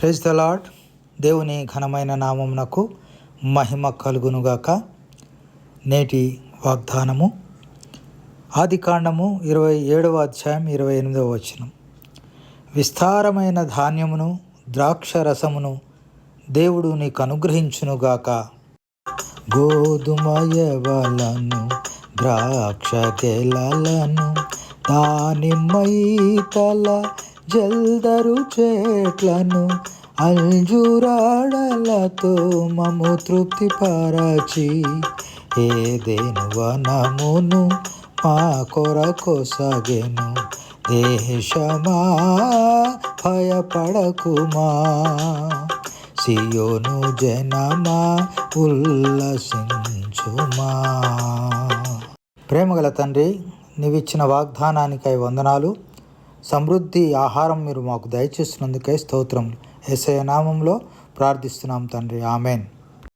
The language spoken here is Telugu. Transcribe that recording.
Praise the lord. దేవుని ఘనమైన నామమునకు మహిమ కలుగునుగాక. నేటి వాగ్దానము ఆదికాండము 27వ అధ్యాయం 28వ వచనం. విస్తారమైన ధాన్యమును ద్రాక్ష రసమును దేవుడు నీకు అనుగ్రహించునుగాక. గోధుమ యవలను ద్రాక్ష గెలలను దానిమ్మ ఈతల జల్దరు చెట్లను అంజూరాడలతో మము తృప్తిపరచి ఏదెను వనమును మా కొరకు సాగెను. దేశమా భయపడకుమా, సియోను జనమా ఉల్లసించుమా. ప్రేమగల తండ్రి, నీవిచ్చిన వాగ్దానానికై వందనాలు. సమృద్ధి ఆహారం మీరు మాకు దయచేస్తున్నందుకై స్తోత్రములు. యేసయ్య నామంలో ప్రార్థిస్తున్నాం తండ్రి, ఆమెన్.